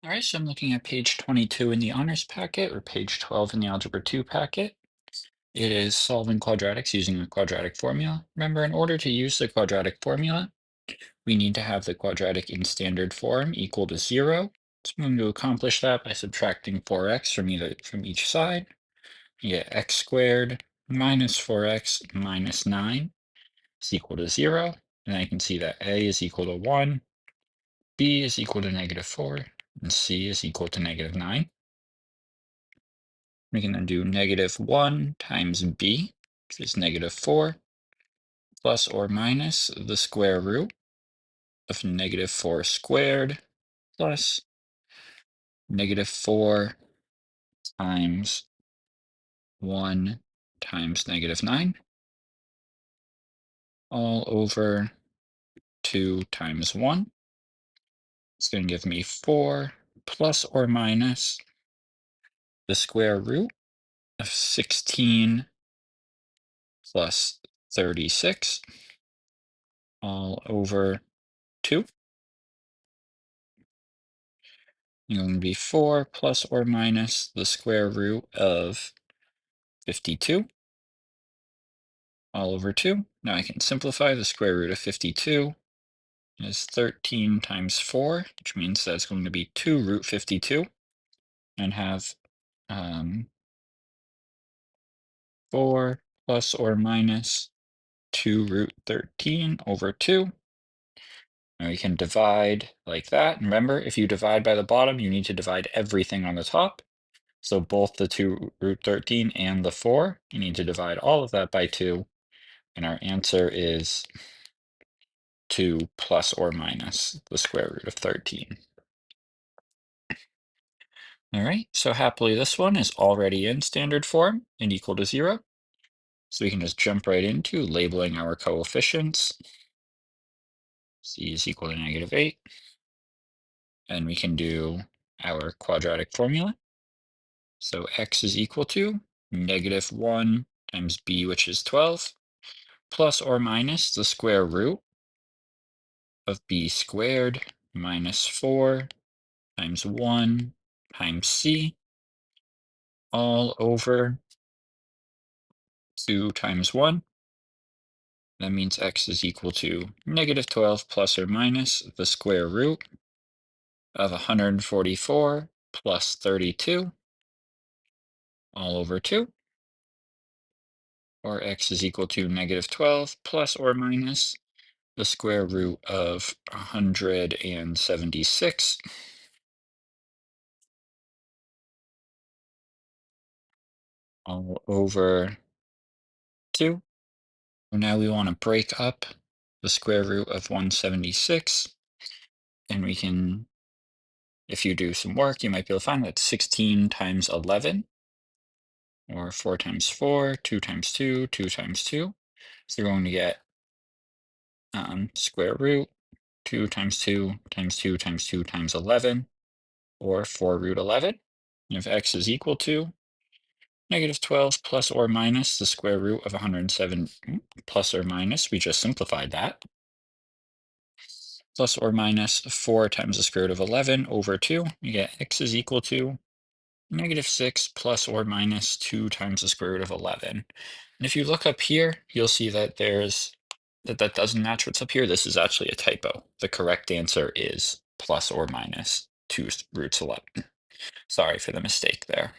All right, so I'm looking at page 22 in the honors packet or page 12 in the algebra 2 packet. It is solving quadratics using the quadratic formula. Remember, in order to use the quadratic formula, we need to have the quadratic in standard form equal to 0. So I'm going to accomplish that by subtracting 4x from each side. You get x squared minus 4x minus 9 is equal to 0. And I can see that a is equal to 1, b is equal to -4, and c is equal to -9. We can then do -1 times b, which is -4, plus or minus the square root of -4 squared plus -4 times 1 times -9, all over 2 times 1. It's going to give me 4 plus or minus the square root of 16 plus 36, all over 2. Going to be 4 plus or minus the square root of 52, all over 2. Now I can simplify. The square root of 52 is 13 times 4, which means that's going to be 2 root 52, and have 4 plus or minus 2 root 13 over 2. And we can divide like that. And remember, if you divide by the bottom, you need to divide everything on the top. So both the 2 root 13 and the 4, you need to divide all of that by 2. And our answer is 2 plus or minus the square root of 13. All right, so happily this one is already in standard form and equal to 0. So we can just jump right into labeling our coefficients. C is equal to -8. And we can do our quadratic formula. So x is equal to -1 times b, which is 12, plus or minus the square root of b squared minus 4 times 1 times c, all over 2 times 1. That means x is equal to -12 plus or minus the square root of 144 plus 32, all over 2. Or x is equal to -12 plus or minus the square root of 176, all over 2. Now we want to break up the square root of 176, and we can, if you do some work, you might be able to find that 16 times 11, or 4 times 4, 2 times 2, 2 times 2. So you're going to get square root 2 times 2 times 2 times 2 times 11, or 4 root 11. And if x is equal to -12 plus or minus the square root of 107 plus or minus, we just simplified that, plus or minus 4 times the square root of 11 over 2, you get x is equal to -6 plus or minus 2 times the square root of 11. And if you look up here, you'll see that that doesn't match what's up here. This is actually a typo. The correct answer is plus or minus 2 roots 11. Sorry for the mistake there.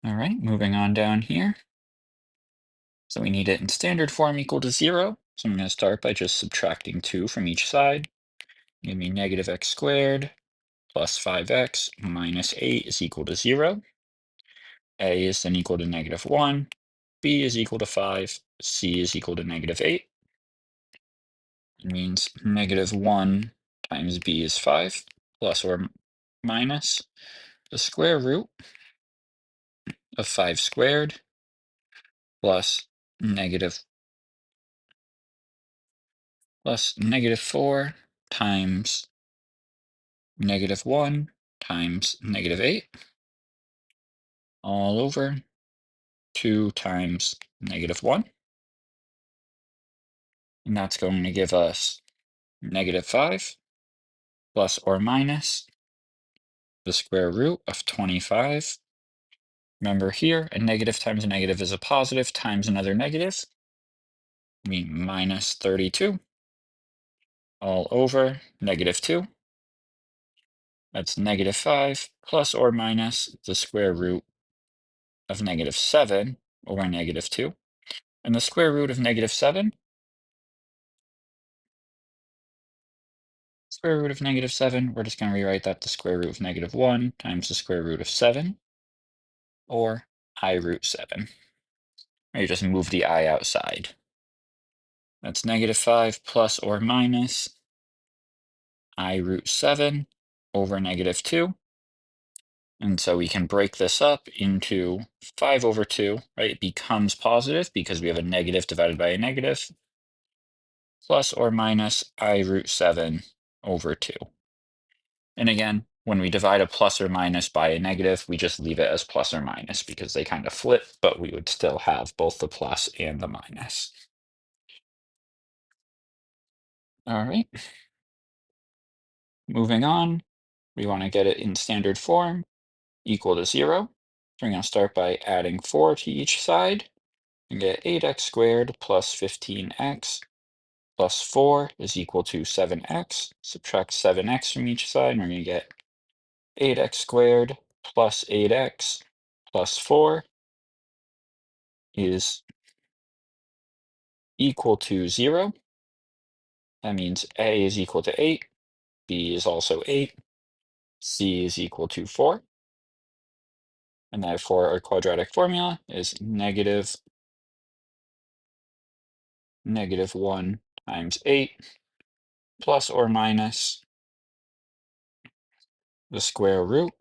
All right, moving on down here. So we need it in standard form equal to 0. So I'm going to start by just subtracting 2 from each side. Give me -x squared plus 5x minus 8 is equal to 0. A is then equal to -1. B is equal to 5. C is equal to -8. It means -1 times b is 5, plus or minus the square root of 5 squared plus -4 times -1 times -8, all over 2 times -1. And that's going to give us -5 plus or minus the square root of 25. Remember here, a negative times a negative is a positive times another negative. We minus 32 all over negative 2. That's negative 5 plus or minus the square root of negative 7 over negative 2. And the square root of negative 7, we're just going to rewrite that the square root of negative 1 times the square root of 7, or I root 7. Or you just move the I outside. That's negative 5 plus or minus I root 7 over negative 2. And so we can break this up into 5 over 2, right? It becomes positive because we have a negative divided by a negative, plus or minus I root 7 over 2. And again, when we divide a plus or minus by a negative, we just leave it as plus or minus because they kind of flip, but we would still have both the plus and the minus. All right. Moving on, we want to get it in standard form, equal to 0. So we're going to start by adding 4 to each side and get 8x squared plus 15x plus 4 is equal to 7x. Subtract 7x from each side, and we're going to get 8x squared plus 8x plus 4 is equal to 0. That means a is equal to 8, b is also 8, c is equal to 4. And therefore our quadratic formula is negative 1 times 8 plus or minus the square root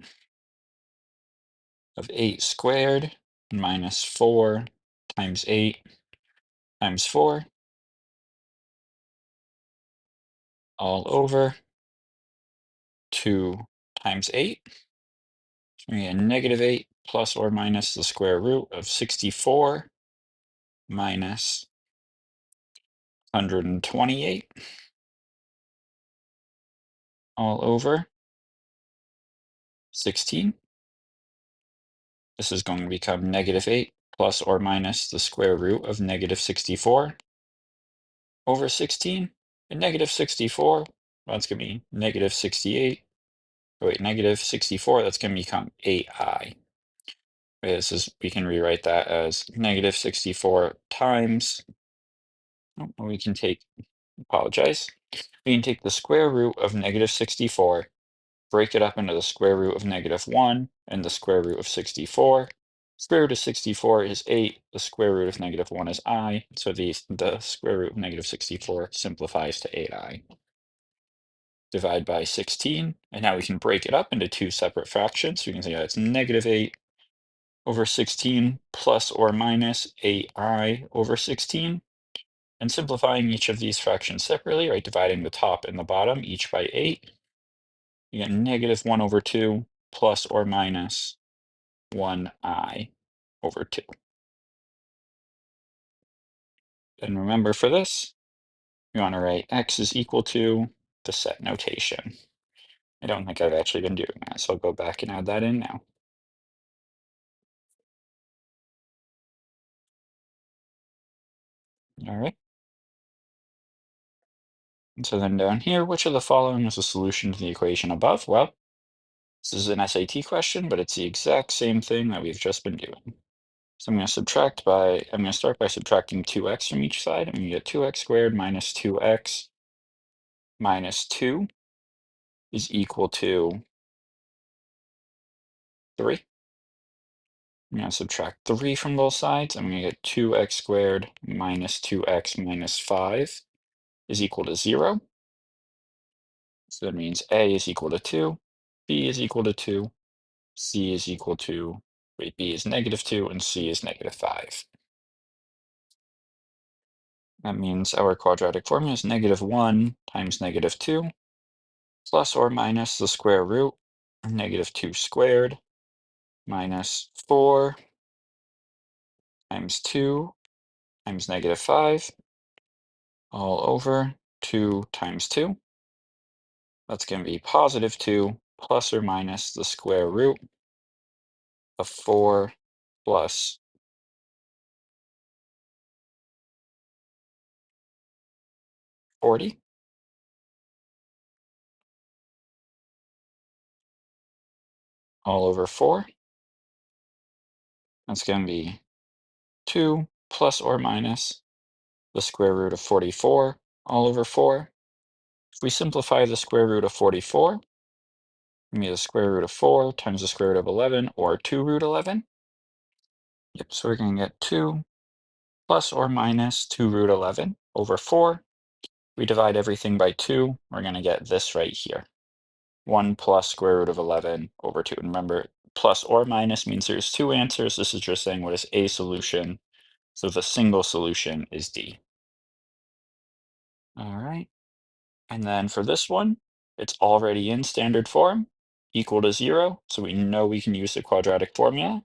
of 8 squared minus 4 times 8 times 4 all over 2 times 8. So we get negative 8 plus or minus the square root of 64 minus 128 all over 16. This is going to become negative 8 plus or minus the square root of negative 64 over 16. And negative 64, well, that's going to be negative 68. Oh, wait, negative 64, that's going to become 8i. We can rewrite that as negative 64 times, we can take, apologize, we can take the square root of negative 64, break it up into the square root of negative 1 and the square root of 64. Square root of 64 is 8, the square root of negative 1 is I, so the square root of negative 64 simplifies to 8i. Divide by 16, and now we can break it up into two separate fractions. So we can say that's negative 8 over 16 plus or minus 8i over 16. And simplifying each of these fractions separately, right, dividing the top and the bottom each by 8, you get negative 1 over 2 plus or minus 1i over 2. And remember for this, you want to write x is equal to the set notation. I don't think I've actually been doing that, so I'll go back and add that in now. All right. And so then down here, which of the following is a solution to the equation above? Well, this is an SAT question, but it's the exact same thing that we've just been doing. So I'm going to start by subtracting 2x from each side. I'm going to get 2x squared minus 2x minus 2 is equal to 3. I'm going to subtract 3 from both sides. I'm going to get 2x squared minus 2x minus 5 is equal to 0. So that means a is equal to 2, b is equal to 2, c is equal to, wait, b is negative 2, and c is negative 5. That means our quadratic formula is negative 1 times negative 2 plus or minus the square root of negative 2 squared minus 4 times 2 times negative 5 all over 2 times 2. That's going to be positive 2 plus or minus the square root of 4 plus 40 all over 4. That's going to be 2 plus or minus the square root of 44 all over 4. If we simplify the square root of 44, we get the square root of 4 times the square root of 11, or 2 root 11. Yep, so we're going to get 2 plus or minus 2 root 11 over 4. We divide everything by 2, we're going to get this right here. 1 plus square root of 11 over 2. And remember, plus or minus means there's two answers. This is just saying what is a solution. So the single solution is D. All right. And then for this one, it's already in standard form, equal to 0. So we know we can use the quadratic formula. I'm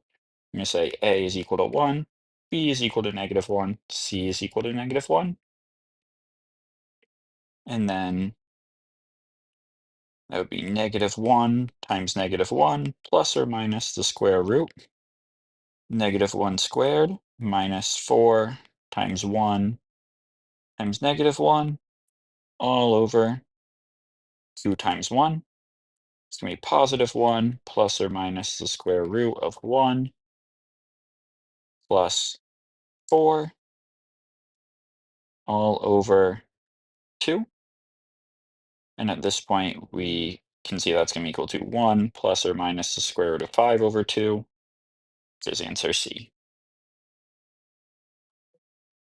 going to say A is equal to 1, B is equal to -1, C is equal to -1. And then that would be -1 times -1 plus or minus the square root. -1 squared minus 4 times 1 times -1 all over 2 times 1. It's going to be positive 1 plus or minus the square root of 1 plus 4 all over 2. And at this point, we can see that's going to be equal to 1 plus or minus the square root of 5 over 2. There's answer C.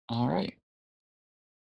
All right.